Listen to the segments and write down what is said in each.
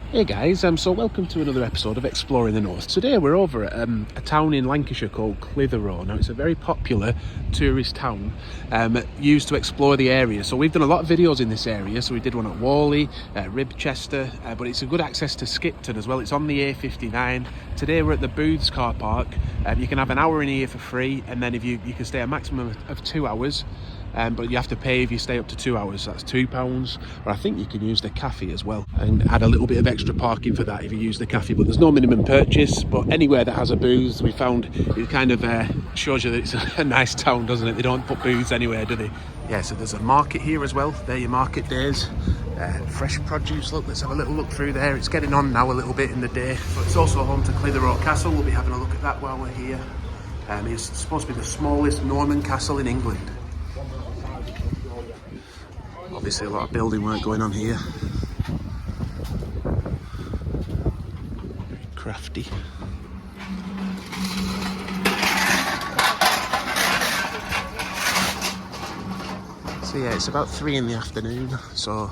Hey guys, so welcome to another episode of Exploring the North. Today we're over at a town in Lancashire called Clitheroe. Now it's a very popular tourist town used to explore the area. So we've done a lot of videos in this area. So we did one at Whalley, Ribchester, but it's a good access to Skipton as well. It's on the A59. Today we're at the Booths car park. You can have an hour in here for free, and then if you can stay a maximum of 2 hours. But you have to pay if you stay up to 2 hours. That's £2, or I think you can use the cafe as well and add a little bit of extra parking for that if you use the cafe. But there's no minimum purchase. But anywhere that has a booth, we found it kind of shows you that it's a nice town, doesn't it? They don't put booths anywhere, do they? Yeah, so there's a market here as well. There, your market days. Fresh produce. Look, let's have a little look through there. It's getting on now a little bit in the day. But it's also home to Clitheroe Castle. We'll be having a look at that while we're here. It's supposed to be the smallest Norman castle in England. Obviously a lot of building work going on here. Very crafty. So yeah, it's about 3 in the afternoon, so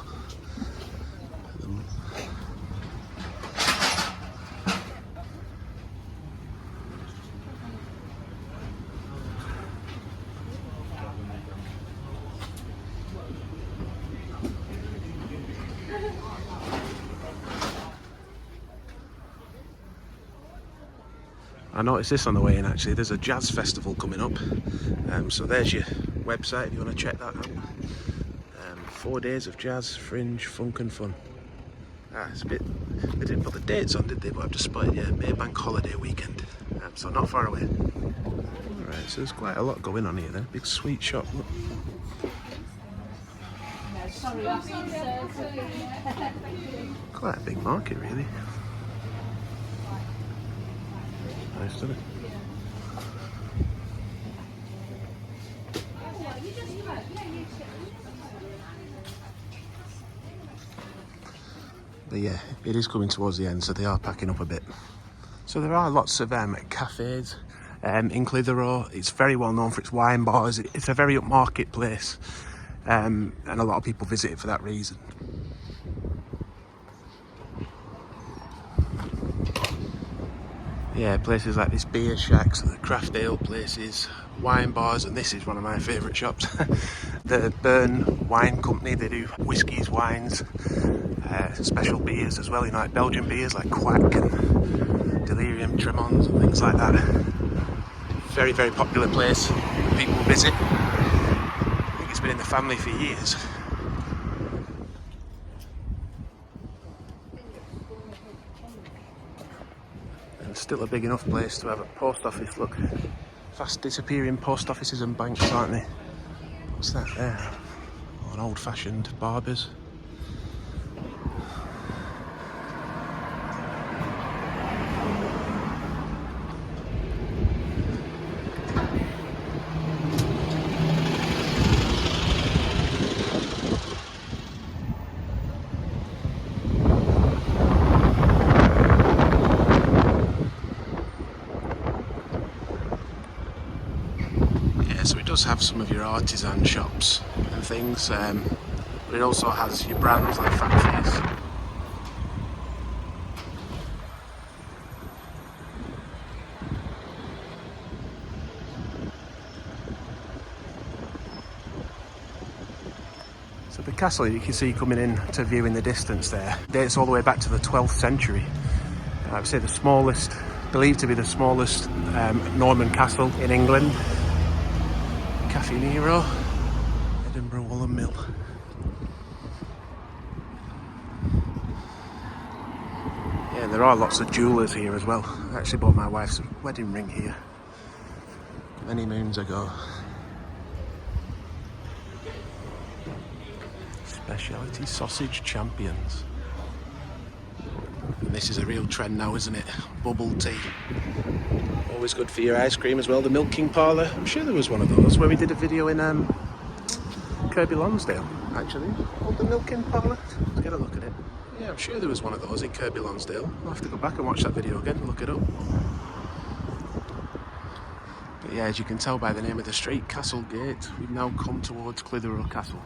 I noticed this on the way in actually. There's a jazz festival coming up, so there's your website if you want to check that out. 4 days of jazz, fringe, funk and fun. It's a bit, they didn't put the dates on, did they? But I've just spotted, yeah, May Bank holiday weekend, so not far away. Alright, so there's quite a lot going on here then. Big sweet shop, look. Quite a big market really. Nice, doesn't it? But yeah, it is coming towards the end, so they are packing up a bit. So there are lots of cafes in Clitheroe. It's very well known for its wine bars. It's a very upmarket place, and a lot of people visit it for that reason. Yeah, places like this, beer shacks, the craft ale places, wine bars, and this is one of my favourite shops. The Burn Wine Company, they do whiskies, wines, special beers as well, you know, like Belgian beers like Quack and Delirium Tremens and things like that. Very, very popular place, people visit. I think it's been in the family for years. Still a big enough place to have a post office. Look, fast disappearing post offices and banks, aren't they? What's that there? Oh, an old-fashioned barber's. So it does have some of your artisan shops and things, but it also has your brands like factories. So the castle you can see coming in to view in the distance there dates all the way back to the 12th century. I would say the smallest, believed to be the smallest Norman castle in England. Cafe Nero, Edinburgh Woolen Mill. Yeah, there are lots of jewellers here as well. I actually bought my wife's wedding ring here many moons ago. Specialty sausage champions. And this is a real trend now, isn't it? Bubble tea. Always good for your ice cream as well. The milking parlour. I'm sure there was one of those where we did a video in Kirby Lonsdale, actually. Called the milking parlour. Let's get a look at it. Yeah, I'm sure there was one of those in Kirby Lonsdale. I'll have to go back and watch that video again and look it up. But yeah, as you can tell by the name of the street, Castle Gate, we've now come towards Clitheroe Castle.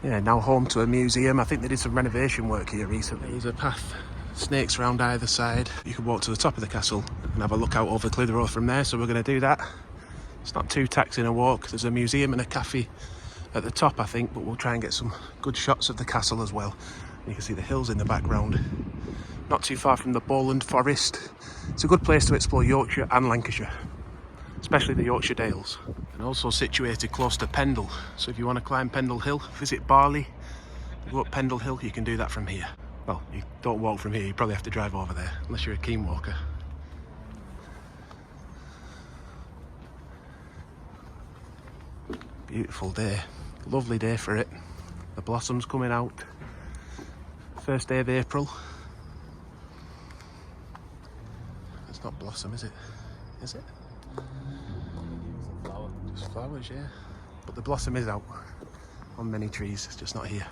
Yeah, now home to a museum. I think they did some renovation work here recently. There's a path, snakes around either side. You can walk to the top of the castle and have a look out over Clitheroe from there, so we're going to do that. It's not too taxing a walk. There's a museum and a cafe at the top, I think, but we'll try and get some good shots of the castle as well. You can see the hills in the background. Not too far from the Bowland Forest. It's a good place to explore Yorkshire and Lancashire, especially the Yorkshire Dales. And also situated close to Pendle. So if you want to climb Pendle Hill, visit Barley, go up Pendle Hill, you can do that from here. Well, you don't walk from here, you probably have to drive over there, unless you're a keen walker. Beautiful day, lovely day for it. The blossoms coming out. First day of April. It's not blossom, is it? Is it? Just flowers, yeah. But the blossom is out on many trees, it's just not here.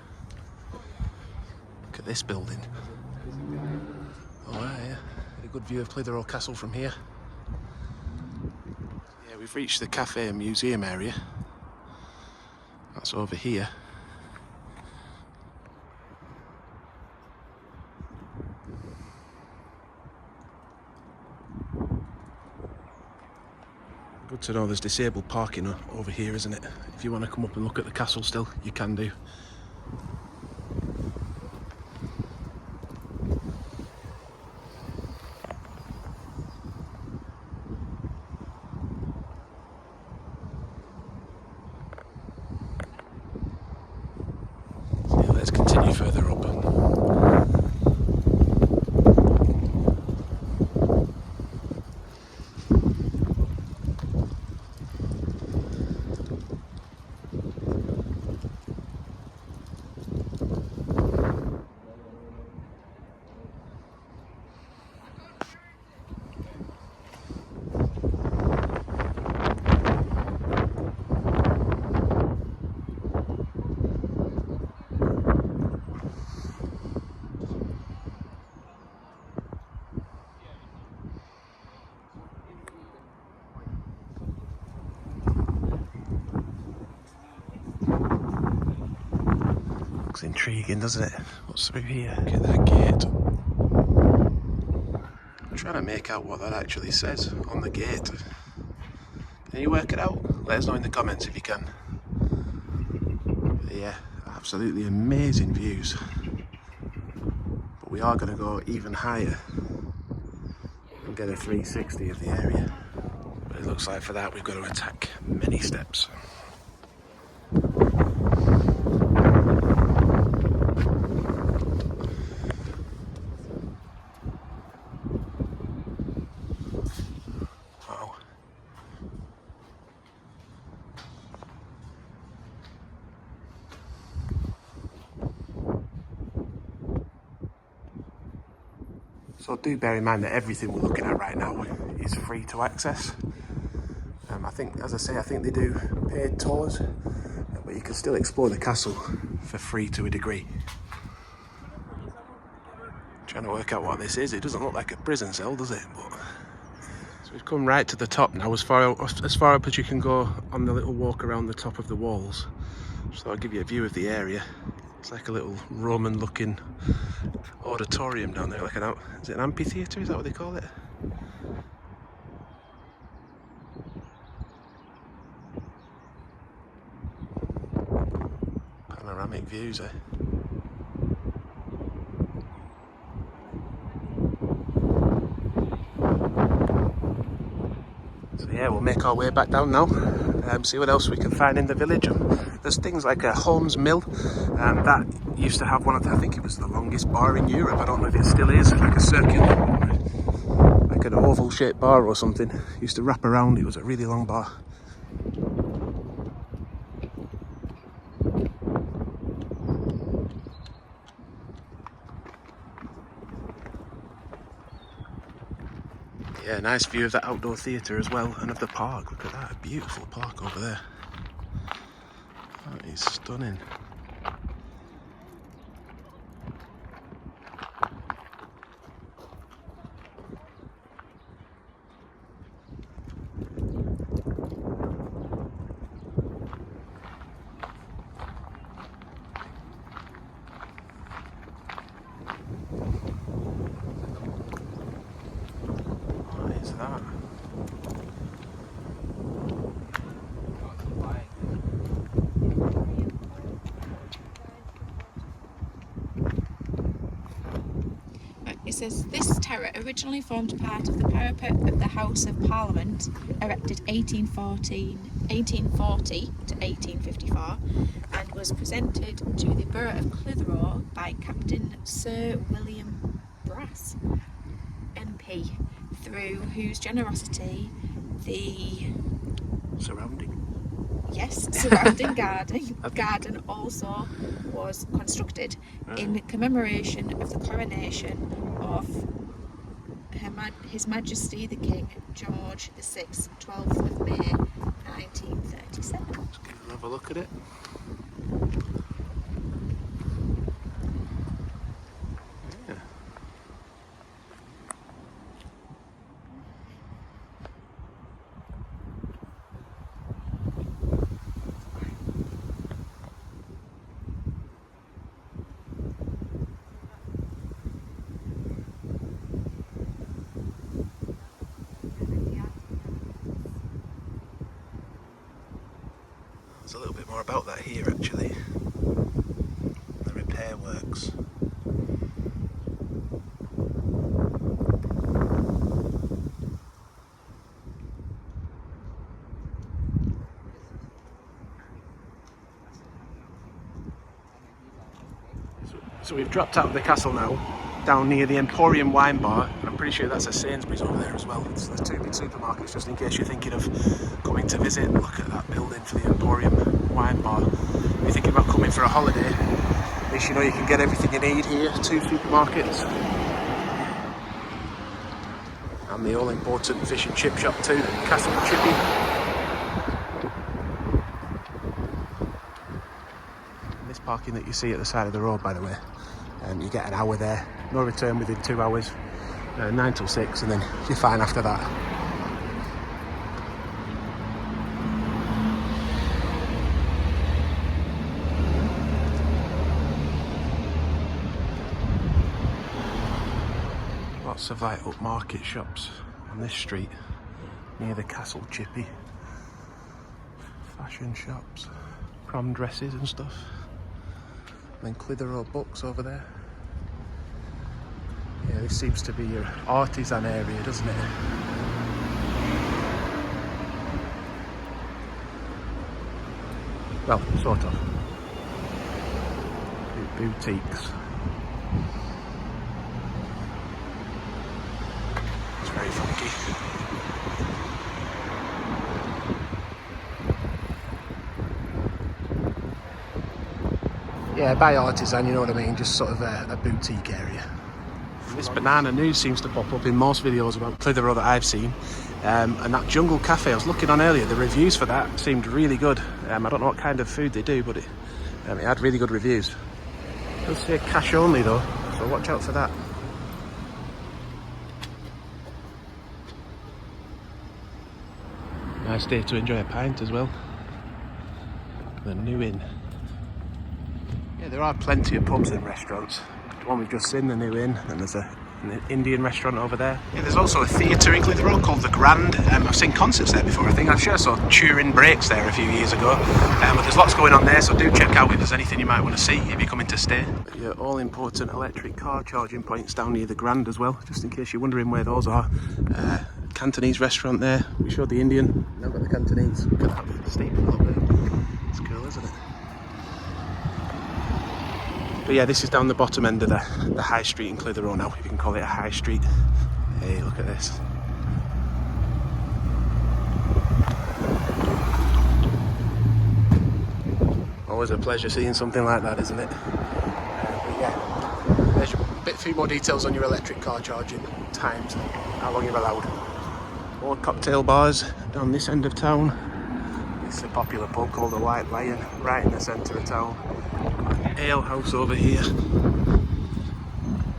Look at this building. Oh, yeah. Get a good view of Clitheroe Castle from here. Yeah, we've reached the cafe and museum area. That's over here. Good to know there's disabled parking over here, isn't it? If you want to come up and look at the castle still, you can do. So yeah, let's continue further up. Looks intriguing, doesn't it? What's through here? Look at that gate. I'm trying to make out what that actually says on the gate. Can you work it out? Let us know in the comments if you can. But yeah, absolutely amazing views. But we are going to go even higher and get a 360 of the area. But it looks like for that we've got to attack many steps. So do bear in mind that everything we're looking at right now is free to access. I think, as I say, I think they do paid tours, but you can still explore the castle for free to a degree. Trying to work out what this is. It doesn't look like a prison cell, does it? But so we've come right to the top now, as far up as you can go on the little walk around the top of the walls. So I'll give you a view of the area. It's like a little Roman-looking auditorium down there, like is it an amphitheater? Is that what they call it? Panoramic views, eh? So yeah, we'll make our way back down now. See what else we can find in the village. There's things like a Holmes Mill that used to have one of the, I think it was the longest bar in Europe. I don't know if it still is, like a circular, like an oval shaped bar or something. Used to wrap around, it was a really long bar. Yeah, nice view of the outdoor theatre as well, and of the park. Look at that, a beautiful park over there. That is stunning. says this terrace originally formed part of the parapet of the House of Parliament, erected 1840 to 1854, and was presented to the borough of Clitheroe by Captain Sir William Brass, MP, through whose generosity the surrounding garden also was constructed in commemoration of the coronation of His Majesty the King George VI, 12th of May 1937. Let's have a look at it. Yeah. There's a little bit more about that here actually. The repair works. So we've dropped out of the castle now, down near the Emporium wine bar, and I'm pretty sure that's a Sainsbury's over there as well. It's the two big supermarkets, just in case you're thinking of coming to visit. Look at that building for the Emporium wine bar. If you're thinking about coming for a holiday, at least you know you can get everything you need here. Two supermarkets. And the all-important fish and chip shop too, Castle Chippy. This parking that you see at the side of the road, by the way, you get an hour there, no return within 2 hours, 9 till 6, and then you're fine after that. Lots of like upmarket shops on this street near the Castle Chippy. Fashion shops, prom dresses and stuff. And then Clitheroe books over there. Yeah, this seems to be your artisan area, doesn't it? Well, sort of. Boutiques. It's very funky. Yeah, by artisan, you know what I mean, just sort of a boutique area. This banana news seems to pop up in most videos about Clitheroe that I've seen, and that Jungle Cafe I was looking on earlier, the reviews for that seemed really good. I don't know what kind of food they do, but it had really good reviews. It does say cash only though, so watch out for that. Nice day to enjoy a pint as well. The New Inn. Yeah, there are plenty of pubs and restaurants. The one we've just seen, the New Inn, and there's an Indian restaurant over there. Yeah, there's also a theatre in Clitheroe called the Grand. I've seen concerts there before, I think. I'm sure I saw Turin Breaks there a few years ago. But there's lots going on there, so do check out if there's anything you might want to see if you're coming to stay. Your all-important electric car charging points down near the Grand as well, just in case you're wondering where those are. Cantonese restaurant there. We showed the Indian, now got the Cantonese. Look at that steeple up there. It's cool, isn't it? But yeah, this is down the bottom end of the high street in Clitheroe now, if you can call it a high street. Hey, look at this. Always a pleasure seeing something like that, isn't it? But yeah, there's a few more details on your electric car charging times, how long you're allowed. More cocktail bars down this end of town. It's a popular pub called the White Lion, right in the centre of town. Ale house over here.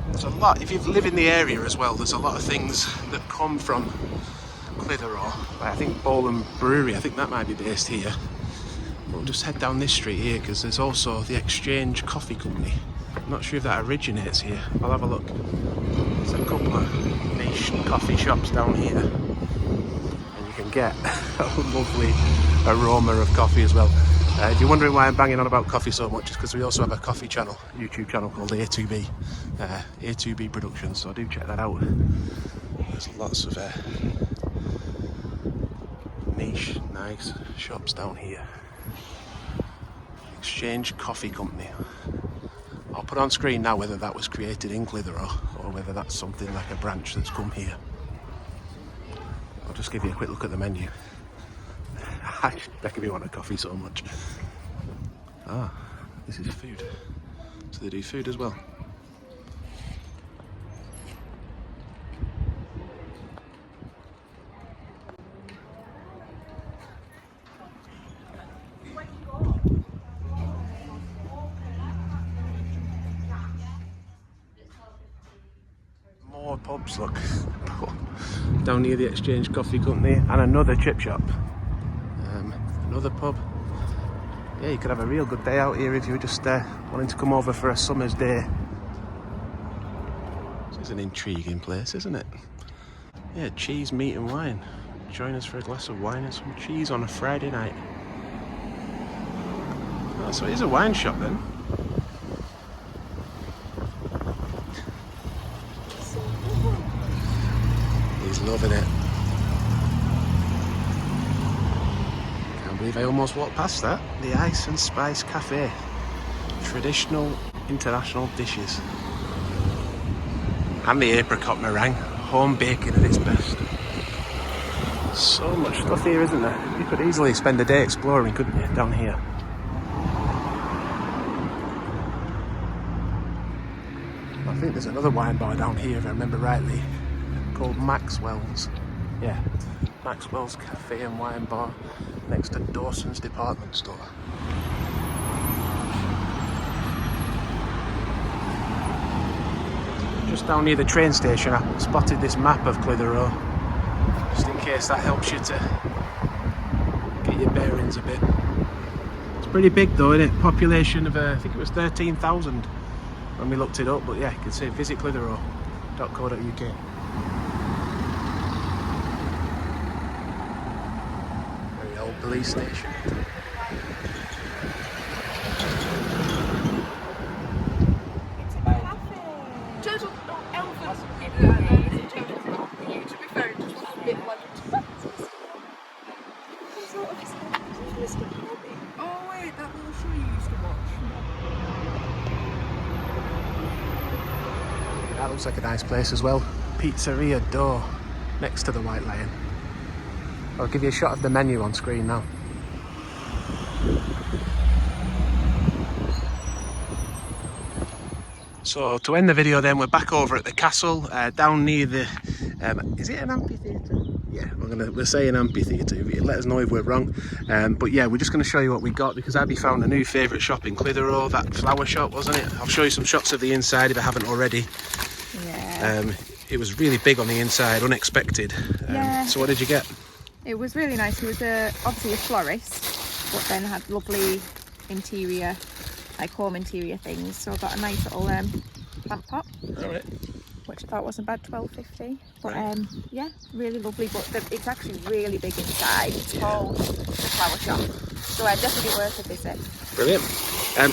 There's a lot, if you live in the area as well, there's a lot of things that come from Clitheroe. Like I think Bowland Brewery, I think that might be based here. We'll just head down this street here because there's also the Exchange Coffee Company. I'm not sure if that originates here. I'll have a look. There's a couple of niche coffee shops down here. And you can get a lovely aroma of coffee as well. If you're wondering why I'm banging on about coffee so much, it's because we also have a coffee channel, YouTube channel called A2B, A2B Productions, so do check that out. There's lots of niche, nice shops down here. Exchange Coffee Company. I'll put on screen now whether that was created in Clitheroe or whether that's something like a branch that's come here. I'll just give you a quick look at the menu. Becca, me want a coffee so much. Ah, this is food. So they do food as well. More pubs, look. Down near the Exchange Coffee Company, and another chip shop. Another pub. Yeah, you could have a real good day out here if you were just wanting to come over for a summer's day. This is an intriguing place, isn't it? Yeah, cheese, meat and wine. Join us for a glass of wine and some cheese on a Friday night. Oh, so it is a wine shop then. He's loving it. Can't believe I almost walked past that. The Ice and Spice Cafe. Traditional international dishes. And the apricot meringue. Home baking at its best. So much stuff here, isn't there? You could easily spend a day exploring, couldn't you, down here? I think there's another wine bar down here, if I remember rightly, called Maxwell's. Yeah, Maxwell's Cafe and Wine Bar next to Dawson's Department Store. Just down near the train station, I spotted this map of Clitheroe, just in case that helps you to get your bearings a bit. It's pretty big though, isn't it? Population of, I think it was 13,000 when we looked it up, but yeah, you can say visit clitheroe.co.uk. Very old police station. Oh wait, that little show you used to watch. That looks like a nice place as well. Pizzeria Door, next to the White Lion. I'll give you a shot of the menu on screen now. So to end the video then, we're back over at the castle, down near the, is it an amphitheater? Yeah, we're saying amphitheater, let us know if we're wrong. But yeah, we're just going to show you what we got, because Abby found a new favourite shop in Clitheroe, that flower shop, wasn't it? I'll show you some shots of the inside if I haven't already. Yeah. It was really big on the inside, unexpected. Yeah. So what did you get? It was really nice. He was obviously a florist, but then had lovely interior, like home interior things. So I got a nice little plant pot, Alright. which I thought wasn't bad, $12.50. But Right. yeah, really lovely. But it's actually really big inside. It's called the Flower Shop. So definitely worth a visit. Brilliant.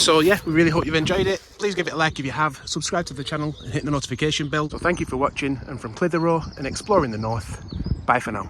So yeah, we really hope you've enjoyed it. Please give it a like if you have, subscribe to the channel and hit the notification bell. So thank you for watching, and from Clitheroe and exploring the north, bye for now.